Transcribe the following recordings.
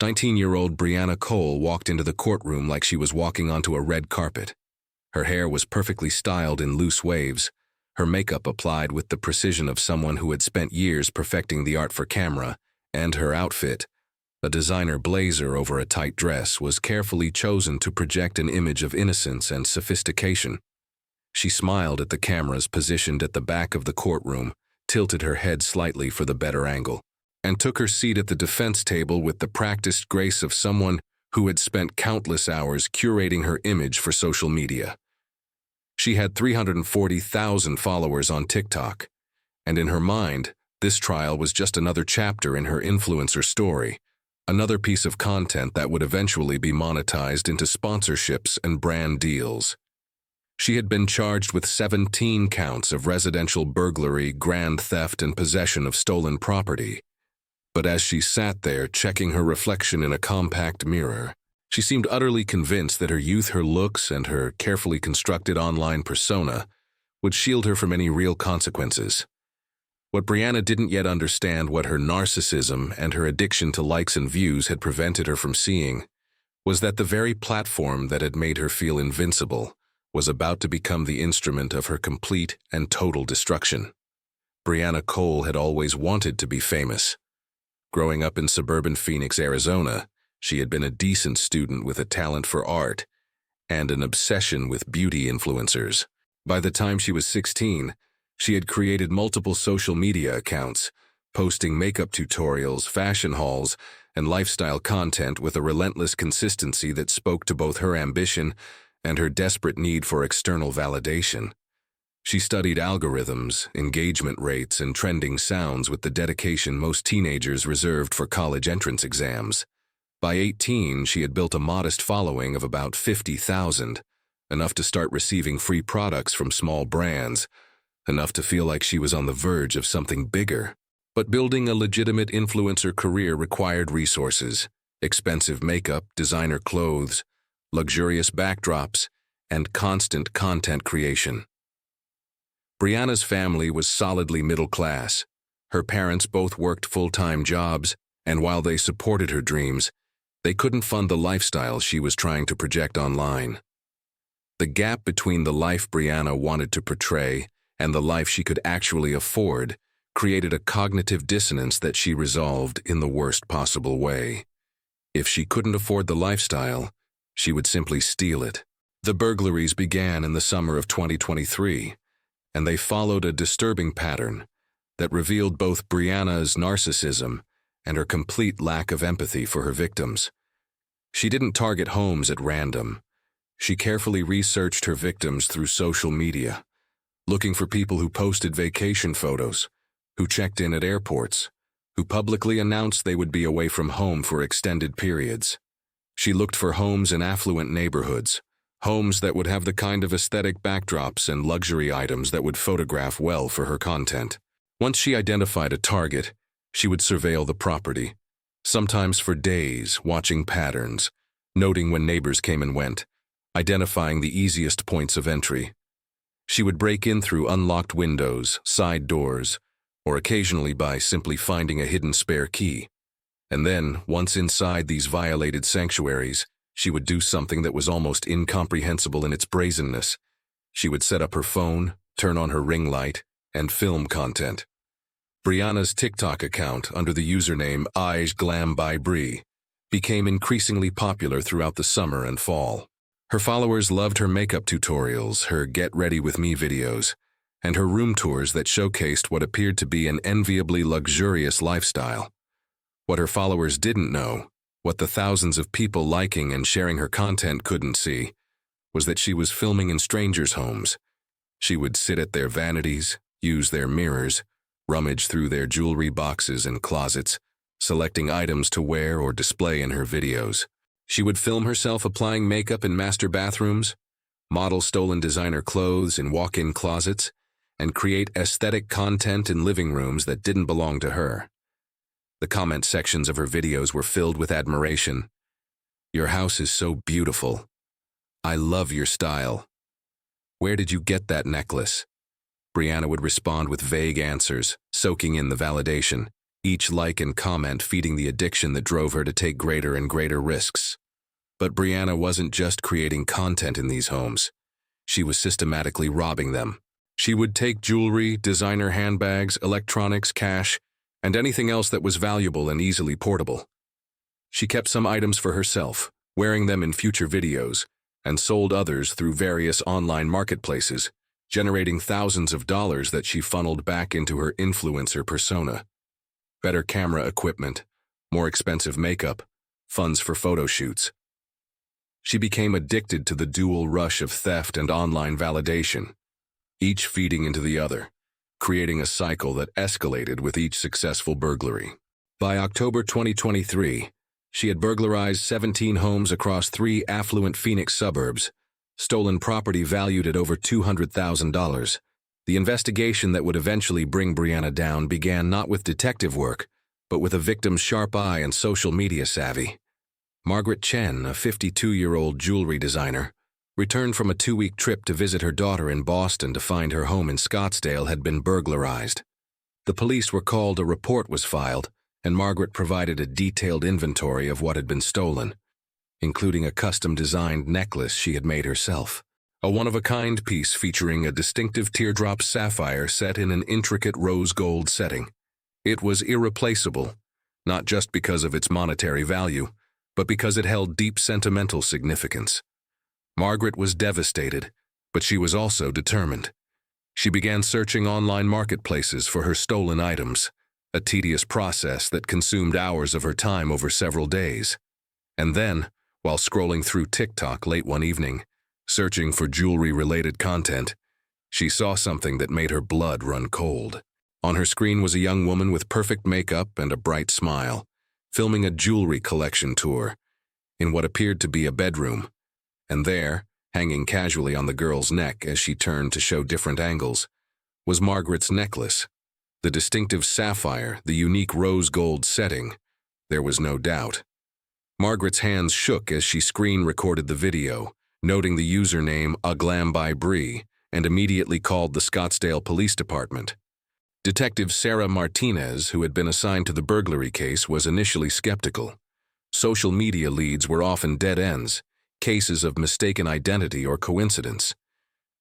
19-year-old Brianna Cole walked into the courtroom like she was walking onto a red carpet. Her hair was perfectly styled in loose waves, her makeup applied with the precision of someone who had spent years perfecting the art for camera, and her outfit, a designer blazer over a tight dress, was carefully chosen to project an image of innocence and sophistication. She smiled at the cameras positioned at the back of the courtroom, tilted her head slightly for the better angle, and took her seat at the defense table with the practiced grace of someone who had spent countless hours curating her image for social media. She had 340,000 followers on TikTok, and in her mind, this trial was just another chapter in her influencer story, another piece of content that would eventually be monetized into sponsorships and brand deals. She had been charged with 17 counts of residential burglary, grand theft, and possession of stolen property. But as she sat there checking her reflection in a compact mirror, she seemed utterly convinced that her youth, her looks, and her carefully constructed online persona would shield her from any real consequences. What Brianna didn't yet understand, what her narcissism and her addiction to likes and views had prevented her from seeing, was that the very platform that had made her feel invincible was about to become the instrument of her complete and total destruction. Brianna Cole had always wanted to be famous. Growing up in suburban Phoenix, Arizona, she had been a decent student with a talent for art and an obsession with beauty influencers. By the time she was 16, she had created multiple social media accounts, posting makeup tutorials, fashion hauls, and lifestyle content with a relentless consistency that spoke to both her ambition and her desperate need for external validation. She studied algorithms, engagement rates, and trending sounds with the dedication most teenagers reserved for college entrance exams. By 18, she had built a modest following of about 50,000, enough to start receiving free products from small brands, enough to feel like she was on the verge of something bigger. But building a legitimate influencer career required resources, expensive makeup, designer clothes, luxurious backdrops, and constant content creation. Brianna's family was solidly middle class. Her parents both worked full-time jobs, and while they supported her dreams, they couldn't fund the lifestyle she was trying to project online. The gap between the life Brianna wanted to portray and the life she could actually afford created a cognitive dissonance that she resolved in the worst possible way. If she couldn't afford the lifestyle, she would simply steal it. The burglaries began in the summer of 2023, and they followed a disturbing pattern that revealed both Brianna's narcissism and her complete lack of empathy for her victims. She didn't target homes at random. She carefully researched her victims through social media, looking for people who posted vacation photos, who checked in at airports, who publicly announced they would be away from home for extended periods. She looked for homes in affluent neighborhoods, homes that would have the kind of aesthetic backdrops and luxury items that would photograph well for her content. Once she identified a target, she would surveil the property, sometimes for days, watching patterns, noting when neighbors came and went, identifying the easiest points of entry. She would break in through unlocked windows, side doors, or occasionally by simply finding a hidden spare key. And then, once inside these violated sanctuaries, she would do something that was almost incomprehensible in its brazenness. She would set up her phone, turn on her ring light, and film content. Brianna's TikTok account, under the username @GlamByBri, became increasingly popular throughout the summer and fall. Her followers loved her makeup tutorials, her Get Ready With Me videos, and her room tours that showcased what appeared to be an enviably luxurious lifestyle. What her followers didn't know, what the thousands of people liking and sharing her content couldn't see, was that she was filming in strangers' homes. She would sit at their vanities, use their mirrors, rummage through their jewelry boxes and closets, selecting items to wear or display in her videos. She would film herself applying makeup in master bathrooms, model stolen designer clothes in walk-in closets, and create aesthetic content in living rooms that didn't belong to her. The comment sections of her videos were filled with admiration. "Your house is so beautiful. I love your style. Where did you get that necklace?" Brianna would respond with vague answers, soaking in the validation. each like and comment feeding the addiction that drove her to take greater and greater risks. But Brianna wasn't just creating content in these homes. She was systematically robbing them. She would take jewelry, designer handbags, electronics, cash, and anything else that was valuable and easily portable. She kept some items for herself, wearing them in future videos, and sold others through various online marketplaces, generating thousands of dollars that she funneled back into her influencer persona. Better camera equipment, more expensive makeup, funds for photo shoots. She became addicted to the dual rush of theft and online validation, each feeding into the other, creating a cycle that escalated with each successful burglary. By October 2023, she had burglarized 17 homes across 3 affluent Phoenix suburbs, stolen property valued at over $200,000. The investigation that would eventually bring Brianna down began not with detective work, but with a victim's sharp eye and social media savvy. Margaret Chen, a 52-year-old jewelry designer, returned from a 2-week trip to visit her daughter in Boston to find her home in Scottsdale had been burglarized. The police were called, a report was filed, and Margaret provided a detailed inventory of what had been stolen, including a custom-designed necklace she had made herself. A one-of-a-kind piece featuring a distinctive teardrop sapphire set in an intricate rose gold setting. It was irreplaceable, not just because of its monetary value, but because it held deep sentimental significance. Margaret was devastated, but she was also determined. She began searching online marketplaces for her stolen items, a tedious process that consumed hours of her time over several days. And then, while scrolling through TikTok late one evening, searching for jewelry-related content, she saw something that made her blood run cold. On her screen was a young woman with perfect makeup and a bright smile, filming a jewelry collection tour in what appeared to be a bedroom. And there, hanging casually on the girl's neck as she turned to show different angles, was Margaret's necklace. The distinctive sapphire, the unique rose gold setting. There was no doubt. Margaret's hands shook as she screen-recorded the video, noting the username #aglambybree, and immediately called the Scottsdale Police Department. Detective Sarah Martinez, who had been assigned to the burglary case, was initially skeptical. Social media leads were often dead ends, cases of mistaken identity or coincidence.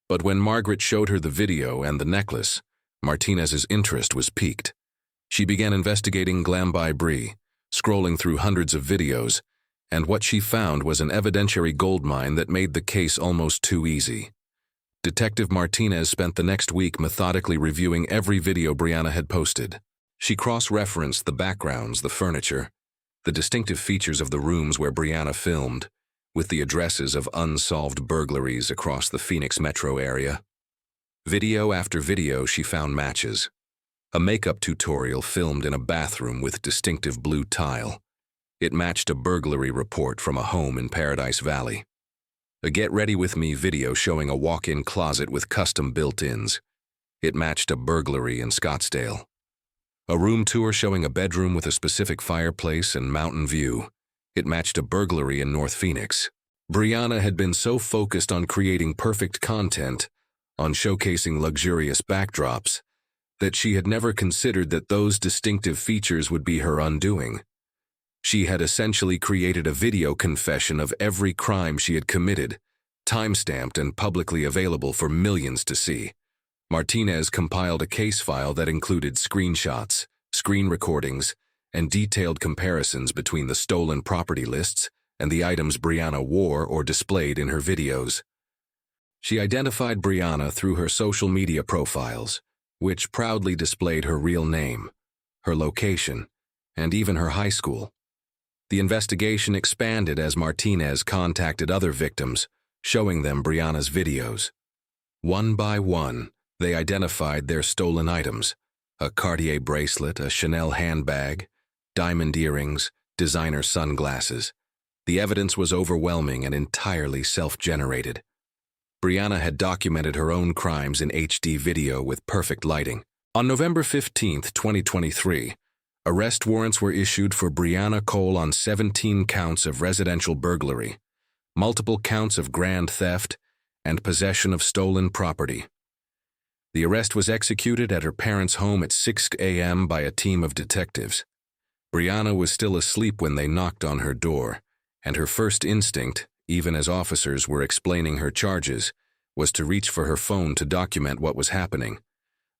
But when Margaret showed her the video and the necklace, Martinez's interest was piqued. She began investigating #aglambybree, scrolling through hundreds of videos, and what she found was an evidentiary goldmine that made the case almost too easy. Detective Martinez spent the next week methodically reviewing every video Brianna had posted. She cross-referenced the backgrounds, the furniture, the distinctive features of the rooms where Brianna filmed, with the addresses of unsolved burglaries across the Phoenix metro area. Video after video, she found matches. A makeup tutorial filmed in a bathroom with distinctive blue tile. It matched a burglary report from a home in Paradise Valley. A Get Ready With Me video showing a walk-in closet with custom built-ins. It matched a burglary in Scottsdale. A room tour showing a bedroom with a specific fireplace and mountain view. It matched a burglary in North Phoenix. Brianna had been so focused on creating perfect content, on showcasing luxurious backdrops, that she had never considered that those distinctive features would be her undoing. She had essentially created a video confession of every crime she had committed, time-stamped and publicly available for millions to see. Martinez compiled a case file that included screenshots, screen recordings, and detailed comparisons between the stolen property lists and the items Brianna wore or displayed in her videos. She identified Brianna through her social media profiles, which proudly displayed her real name, her location, and even her high school. The investigation expanded as Martinez contacted other victims, showing them Brianna's videos. One by one, they identified their stolen items: a Cartier bracelet, a Chanel handbag, diamond earrings, designer sunglasses. The evidence was overwhelming and entirely self-generated. Brianna had documented her own crimes in HD video with perfect lighting. On November 15, 2023, arrest warrants were issued for Brianna Cole on 17 counts of residential burglary, multiple counts of grand theft, and possession of stolen property. The arrest was executed at her parents' home at 6 a.m. by a team of detectives. Brianna was still asleep when they knocked on her door, and her first instinct, even as officers were explaining her charges, was to reach for her phone to document what was happening.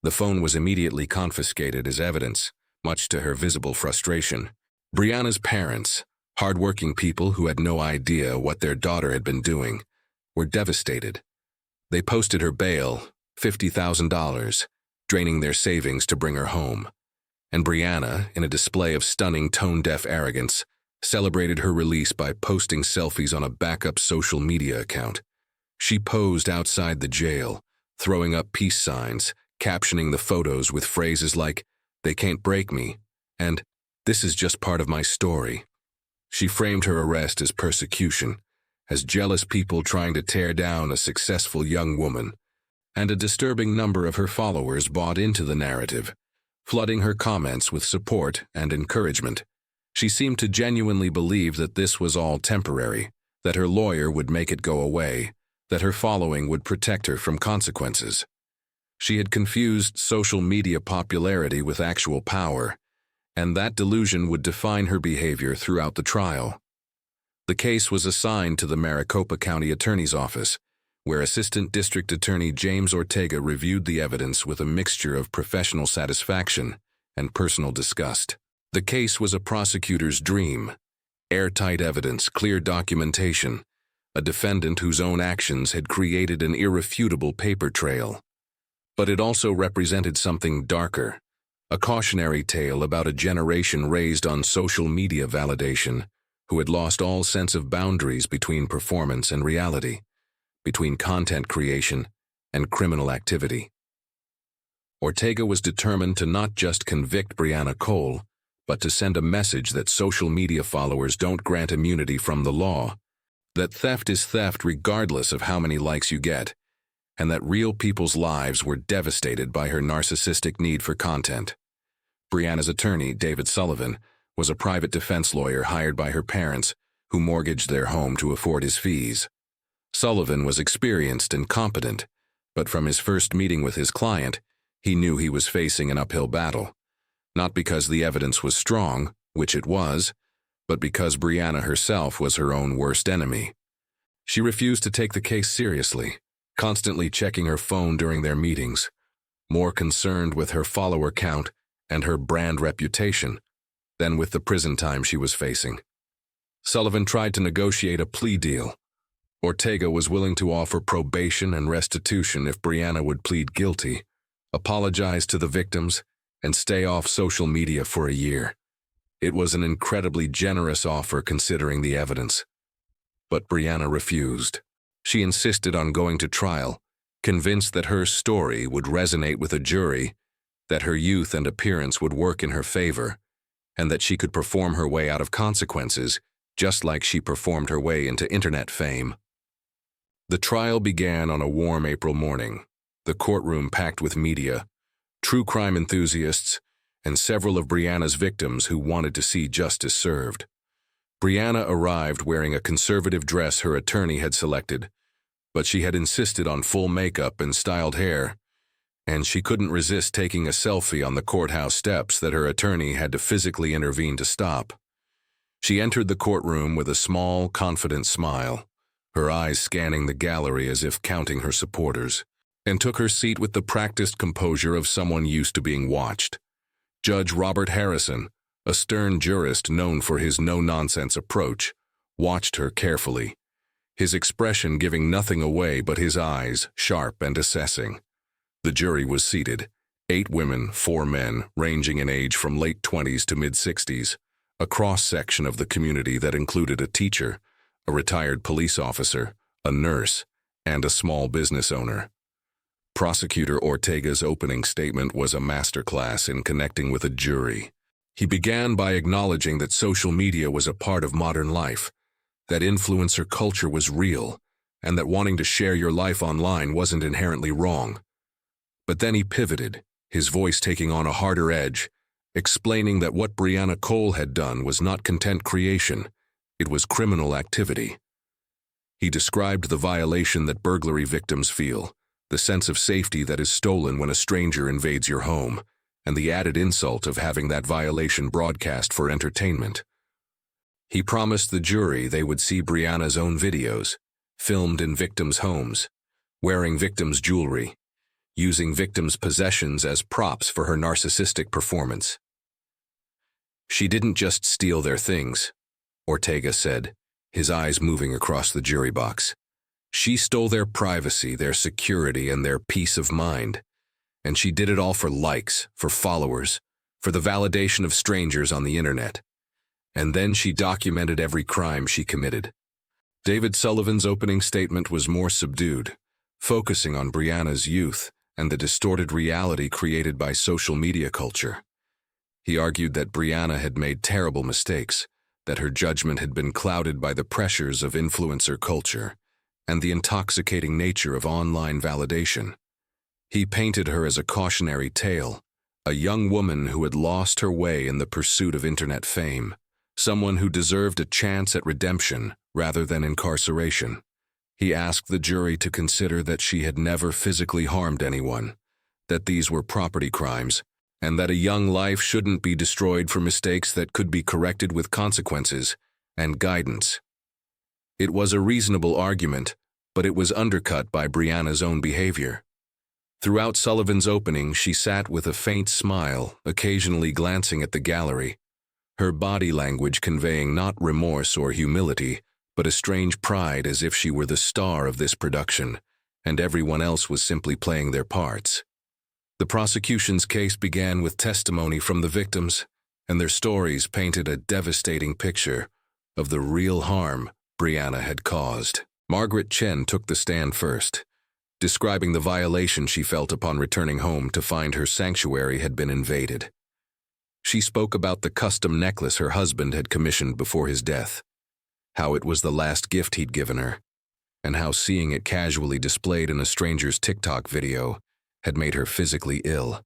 The phone was immediately confiscated as evidence, much to her visible frustration. Brianna's parents, hard-working people who had no idea what their daughter had been doing, were devastated. They posted her bail, $50,000, draining their savings to bring her home. And Brianna, in a display of stunning tone-deaf arrogance, celebrated her release by posting selfies on a backup social media account. She posed outside the jail, throwing up peace signs, captioning the photos with phrases like, "They can't break me," and "This is just part of my story." She framed her arrest as persecution, as jealous people trying to tear down a successful young woman, and a disturbing number of her followers bought into the narrative, flooding her comments with support and encouragement. She seemed to genuinely believe that this was all temporary, that her lawyer would make it go away, that her following would protect her from consequences. She had confused social media popularity with actual power, and that delusion would define her behavior throughout the trial. The case was assigned to the Maricopa County Attorney's Office, where Assistant District Attorney James Ortega reviewed the evidence with a mixture of professional satisfaction and personal disgust. The case was a prosecutor's dream: airtight evidence, clear documentation, a defendant whose own actions had created an irrefutable paper trail. But it also represented something darker, a cautionary tale about a generation raised on social media validation who had lost all sense of boundaries between performance and reality, between content creation and criminal activity. Ortega was determined to not just convict Brianna Cole, but to send a message that social media followers don't grant immunity from the law, that theft is theft regardless of how many likes you get, and that real people's lives were devastated by her narcissistic need for content. Brianna's attorney, David Sullivan, was a private defense lawyer hired by her parents, who mortgaged their home to afford his fees. Sullivan was experienced and competent, but from his first meeting with his client, he knew he was facing an uphill battle, not because the evidence was strong, which it was, but because Brianna herself was her own worst enemy. She refused to take the case seriously, constantly checking her phone during their meetings, more concerned with her follower count and her brand reputation than with the prison time she was facing. Sullivan tried to negotiate a plea deal. Ortega was willing to offer probation and restitution if Brianna would plead guilty, apologize to the victims, and stay off social media for a year. It was an incredibly generous offer considering the evidence. But Brianna refused. She insisted on going to trial, convinced that her story would resonate with a jury, that her youth and appearance would work in her favor, and that she could perform her way out of consequences, just like she performed her way into internet fame. The trial began on a warm April morning, the courtroom packed with media, true crime enthusiasts, and several of Brianna's victims who wanted to see justice served. Brianna arrived wearing a conservative dress her attorney had selected, but she had insisted on full makeup and styled hair, and she couldn't resist taking a selfie on the courthouse steps that her attorney had to physically intervene to stop. She entered the courtroom with a small, confident smile, her eyes scanning the gallery as if counting her supporters, and took her seat with the practiced composure of someone used to being watched. Judge Robert Harrison, a stern jurist known for his no-nonsense approach, watched her carefully, his expression giving nothing away but his eyes, sharp and assessing. The jury was seated, 8 women, 4 men, ranging in age from late 20s to mid-60s, a cross-section of the community that included a teacher, a retired police officer, a nurse, and a small business owner. Prosecutor Ortega's opening statement was a masterclass in connecting with a jury. He began by acknowledging that social media was a part of modern life, that influencer culture was real, and that wanting to share your life online wasn't inherently wrong. But then he pivoted, his voice taking on a harder edge, explaining that what Brianna Cole had done was not content creation, it was criminal activity. He described the violation that burglary victims feel, the sense of safety that is stolen when a stranger invades your home, and the added insult of having that violation broadcast for entertainment. He promised the jury they would see Brianna's own videos, filmed in victims' homes, wearing victims' jewelry, using victims' possessions as props for her narcissistic performance. She didn't just steal their things, Ortega said, his eyes moving across the jury box. She stole their privacy, their security, and their peace of mind. And she did it all for likes, for followers, for the validation of strangers on the internet. And then she documented every crime she committed. David Sullivan's opening statement was more subdued, focusing on Brianna's youth and the distorted reality created by social media culture. He argued that Brianna had made terrible mistakes, that her judgment had been clouded by the pressures of influencer culture and the intoxicating nature of online validation. He painted her as a cautionary tale, a young woman who had lost her way in the pursuit of internet fame, someone who deserved a chance at redemption rather than incarceration. He asked the jury to consider that she had never physically harmed anyone, that these were property crimes, and that a young life shouldn't be destroyed for mistakes that could be corrected with consequences and guidance. It was a reasonable argument, but it was undercut by Brianna's own behavior. Throughout Sullivan's opening, she sat with a faint smile, occasionally glancing at the gallery, her body language conveying not remorse or humility, but a strange pride, as if she were the star of this production, and everyone else was simply playing their parts. The prosecution's case began with testimony from the victims, and their stories painted a devastating picture of the real harm Brianna had caused. Margaret Chen took the stand first, describing the violation she felt upon returning home to find her sanctuary had been invaded. She spoke about the custom necklace her husband had commissioned before his death, how it was the last gift he'd given her, and how seeing it casually displayed in a stranger's TikTok video had made her physically ill.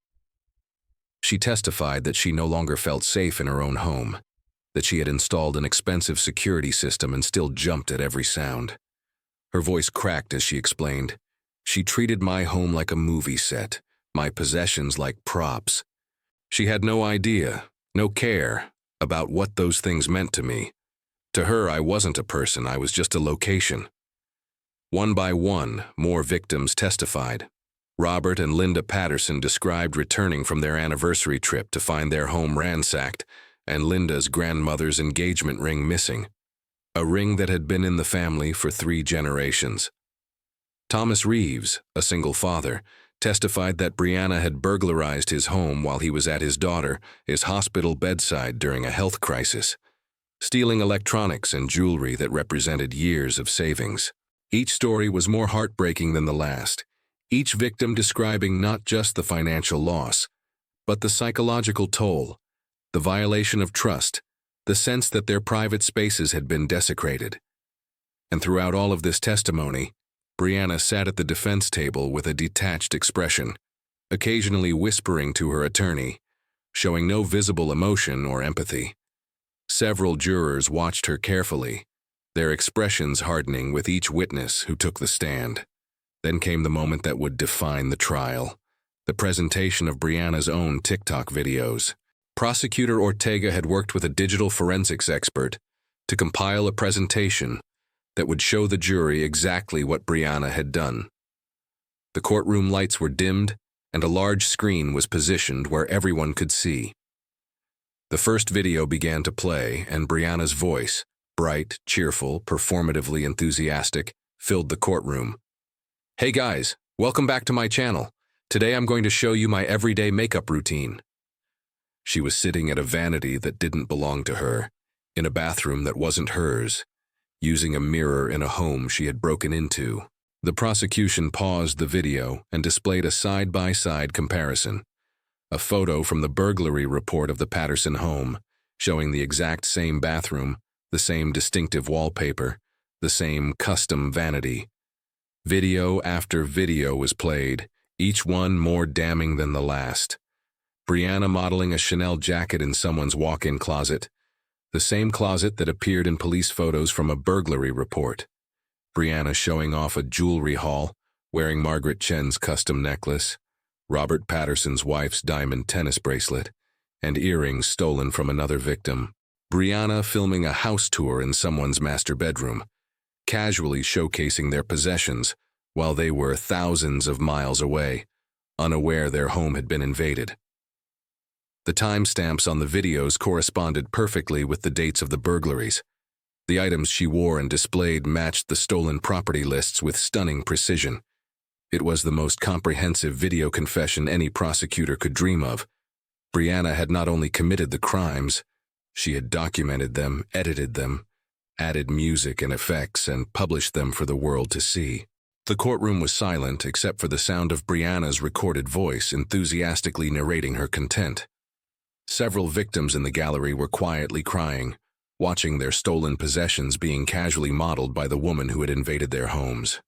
She testified that she no longer felt safe in her own home, that she had installed an expensive security system and still jumped at every sound. Her voice cracked as she explained, "She treated my home like a movie set, my possessions like props. She had no idea, no care, about what those things meant to me. To her, I wasn't a person, I was just a location." One by one, more victims testified. Robert and Linda Patterson described returning from their anniversary trip to find their home ransacked and Linda's grandmother's engagement ring missing, a ring that had been in the family for 3 generations. Thomas Reeves, a single father, testified that Brianna had burglarized his home while he was at his hospital bedside during a health crisis, stealing electronics and jewelry that represented years of savings. Each story was more heartbreaking than the last, each victim describing not just the financial loss, but the psychological toll, the violation of trust, the sense that their private spaces had been desecrated. And throughout all of this testimony, Brianna sat at the defense table with a detached expression, occasionally whispering to her attorney, showing no visible emotion or empathy. Several jurors watched her carefully, their expressions hardening with each witness who took the stand. Then came the moment that would define the trial, the presentation of Brianna's own TikTok videos. Prosecutor Ortega had worked with a digital forensics expert to compile a presentation that would show the jury exactly what Brianna had done. The courtroom lights were dimmed, and a large screen was positioned where everyone could see. The first video began to play, and Brianna's voice, bright, cheerful, performatively enthusiastic, filled the courtroom. "Hey guys, welcome back to my channel. Today I'm going to show you my everyday makeup routine." She was sitting at a vanity that didn't belong to her, in a bathroom that wasn't hers, using a mirror in a home she had broken into. The prosecution paused the video and displayed a side-by-side comparison. A photo from the burglary report of the Patterson home, showing the exact same bathroom, the same distinctive wallpaper, the same custom vanity. Video after video was played, each one more damning than the last. Brianna modeling a Chanel jacket in someone's walk-in closet, the same closet that appeared in police photos from a burglary report. Brianna showing off a jewelry haul, wearing Margaret Chen's custom necklace, Robert Patterson's wife's diamond tennis bracelet, and earrings stolen from another victim. Brianna filming a house tour in someone's master bedroom, casually showcasing their possessions while they were thousands of miles away, unaware their home had been invaded. The timestamps on the videos corresponded perfectly with the dates of the burglaries. The items she wore and displayed matched the stolen property lists with stunning precision. It was the most comprehensive video confession any prosecutor could dream of. Brianna had not only committed the crimes, she had documented them, edited them, added music and effects, and published them for the world to see. The courtroom was silent except for the sound of Brianna's recorded voice enthusiastically narrating her content. Several victims in the gallery were quietly crying, watching their stolen possessions being casually modeled by the woman who had invaded their homes.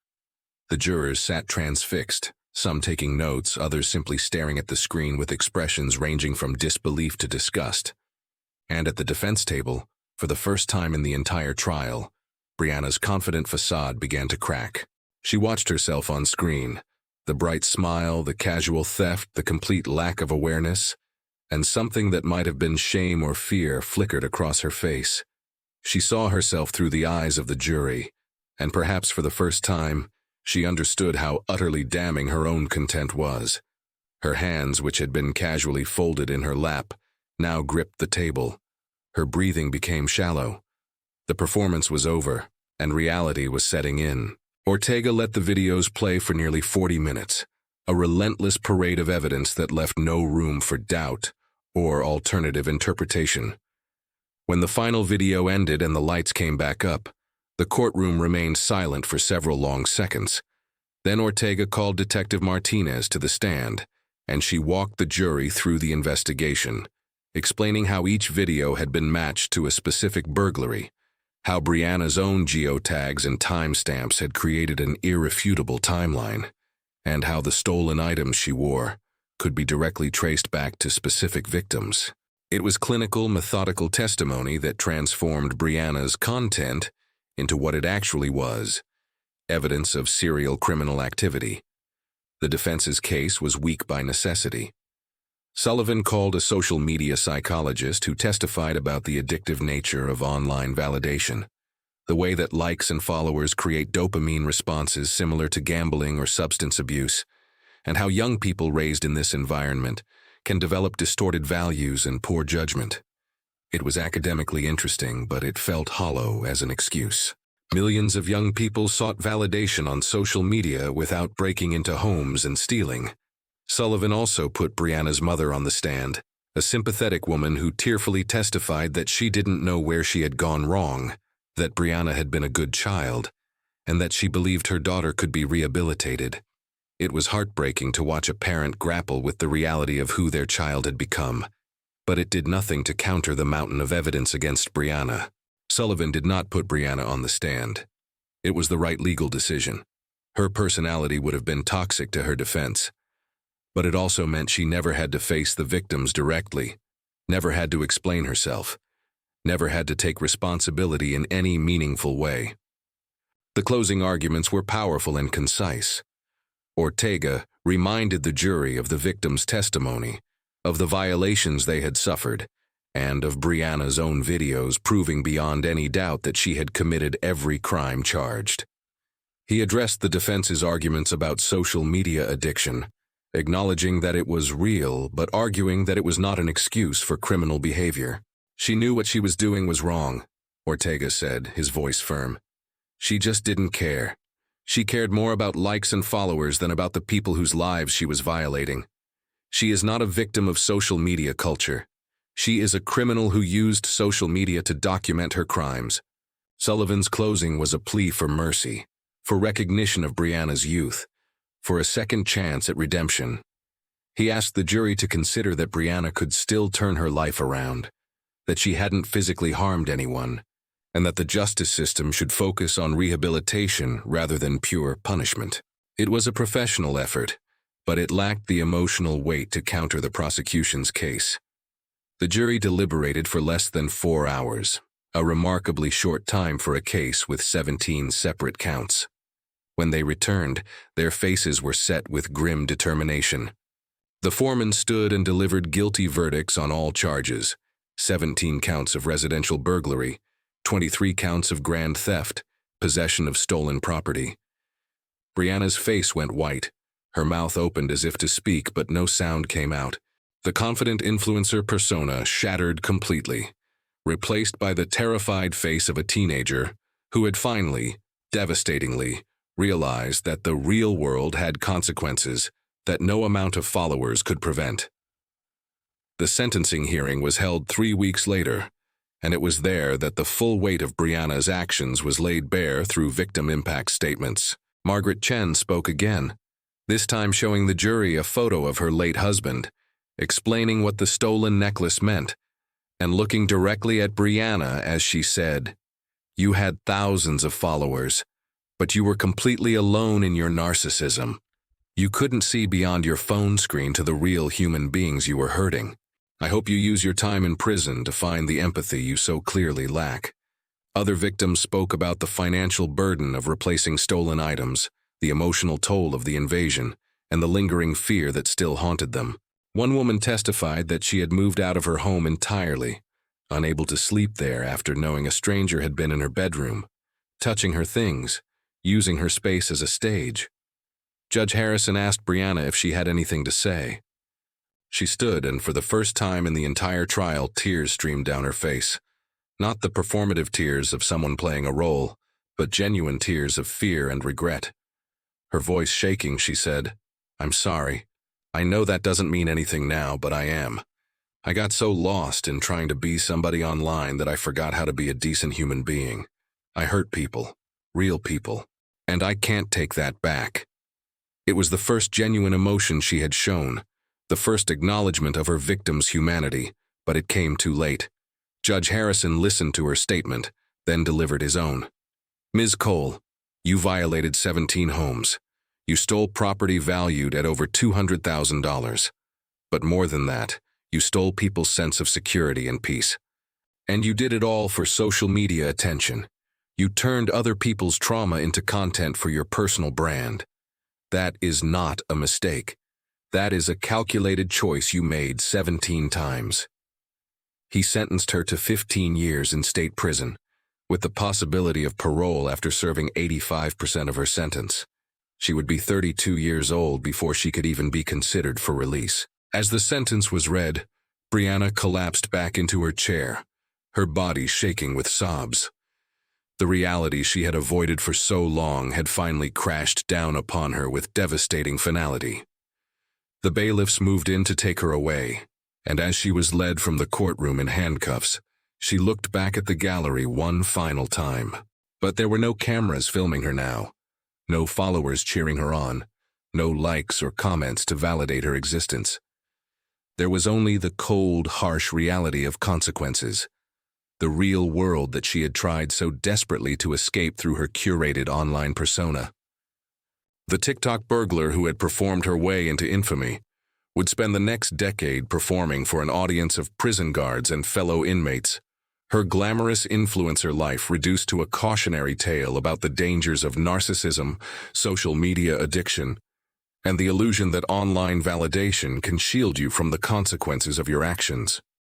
The jurors sat transfixed, some taking notes, others simply staring at the screen with expressions ranging from disbelief to disgust. And at the defense table, for the first time in the entire trial, Brianna's confident facade began to crack. She watched herself on screen, the bright smile, the casual theft, the complete lack of awareness, and something that might have been shame or fear flickered across her face. She saw herself through the eyes of the jury, and perhaps for the first time, she understood how utterly damning her own content was. Her hands, which had been casually folded in her lap, now gripped the table. Her breathing became shallow. The performance was over, and reality was setting in. Ortega let the videos play for nearly 40 minutes, a relentless parade of evidence that left no room for doubt or alternative interpretation. When the final video ended and the lights came back up, the courtroom remained silent for several long seconds. Then Ortega called Detective Martinez to the stand, and she walked the jury through the investigation, explaining how each video had been matched to a specific burglary, how Brianna's own geotags and timestamps had created an irrefutable timeline, and how the stolen items she wore could be directly traced back to specific victims. It was clinical, methodical testimony that transformed Brianna's content into what it actually was: evidence of serial criminal activity. The defense's case was weak by necessity. Sullivan called a social media psychologist who testified about the addictive nature of online validation, the way that likes and followers create dopamine responses similar to gambling or substance abuse, and how young people raised in this environment can develop distorted values and poor judgment. It was academically interesting, but it felt hollow as an excuse. Millions of young people sought validation on social media without breaking into homes and stealing. Sullivan also put Brianna's mother on the stand, a sympathetic woman who tearfully testified that she didn't know where she had gone wrong, that Brianna had been a good child, and that she believed her daughter could be rehabilitated. It was heartbreaking to watch a parent grapple with the reality of who their child had become, but it did nothing to counter the mountain of evidence against Brianna. Sullivan did not put Brianna on the stand. It was the right legal decision. Her personality would have been toxic to her defense, but it also meant she never had to face the victims directly, never had to explain herself, never had to take responsibility in any meaningful way. The closing arguments were powerful and concise. Ortega reminded the jury of the victims' testimony, of the violations they had suffered, and of Brianna's own videos proving beyond any doubt that she had committed every crime charged. He addressed the defense's arguments about social media addiction, acknowledging that it was real but arguing that it was not an excuse for criminal behavior. She knew what she was doing was wrong, Ortega said, his voice firm. She just didn't care. She cared more about likes and followers than about the people whose lives she was violating. She is not a victim of social media culture. She is a criminal who used social media to document her crimes. Sullivan's closing was a plea for mercy, for recognition of Brianna's youth, for a second chance at redemption. He asked the jury to consider that Brianna could still turn her life around, that she hadn't physically harmed anyone, and that the justice system should focus on rehabilitation rather than pure punishment. It was a professional effort, but it lacked the emotional weight to counter the prosecution's case. The jury deliberated for less than 4 hours, a remarkably short time for a case with 17 separate counts. When they returned, their faces were set with grim determination. The foreman stood and delivered guilty verdicts on all charges: 17 counts of residential burglary, 23 counts of grand theft, possession of stolen property. Brianna's face went white. Her mouth opened as if to speak, but no sound came out. The confident influencer persona shattered completely, replaced by the terrified face of a teenager who had finally, devastatingly, realized that the real world had consequences that no amount of followers could prevent. The sentencing hearing was held 3 weeks later, and it was there that the full weight of Brianna's actions was laid bare through victim impact statements. Margaret Chen spoke again, this time showing the jury a photo of her late husband, explaining what the stolen necklace meant, and looking directly at Brianna as she said, "You had thousands of followers, but you were completely alone in your narcissism. You couldn't see beyond your phone screen to the real human beings you were hurting. I hope you use your time in prison to find the empathy you so clearly lack." Other victims spoke about the financial burden of replacing stolen items, the emotional toll of the invasion, and the lingering fear that still haunted them. One woman testified that she had moved out of her home entirely, unable to sleep there after knowing a stranger had been in her bedroom, touching her things, using her space as a stage. Judge Harrison asked Brianna if she had anything to say. She stood, and for the first time in the entire trial, tears streamed down her face. Not the performative tears of someone playing a role, but genuine tears of fear and regret. Her voice shaking, she said, "I'm sorry. I know that doesn't mean anything now, but I am. I got so lost in trying to be somebody online that I forgot how to be a decent human being. I hurt people, real people, and I can't take that back." It was the first genuine emotion she had shown, the first acknowledgement of her victim's humanity, but it came too late. Judge Harrison listened to her statement, then delivered his own. "Ms. Cole, you violated 17 homes. You stole property valued at over $200,000. But more than that, you stole people's sense of security and peace. And you did it all for social media attention. You turned other people's trauma into content for your personal brand. That is not a mistake. That is a calculated choice you made 17 times. He sentenced her to 15 years in state prison, with the possibility of parole after serving 85% of her sentence. She would be 32 years old before she could even be considered for release. As the sentence was read, Brianna collapsed back into her chair, her body shaking with sobs. The reality she had avoided for so long had finally crashed down upon her with devastating finality. The bailiffs moved in to take her away, and as she was led from the courtroom in handcuffs, she looked back at the gallery one final time. But there were no cameras filming her now, no followers cheering her on, no likes or comments to validate her existence. There was only the cold, harsh reality of consequences, the real world that she had tried so desperately to escape through her curated online persona. The TikTok burglar who had performed her way into infamy would spend the next decade performing for an audience of prison guards and fellow inmates, her glamorous influencer life reduced to a cautionary tale about the dangers of narcissism, social media addiction, and the illusion that online validation can shield you from the consequences of your actions.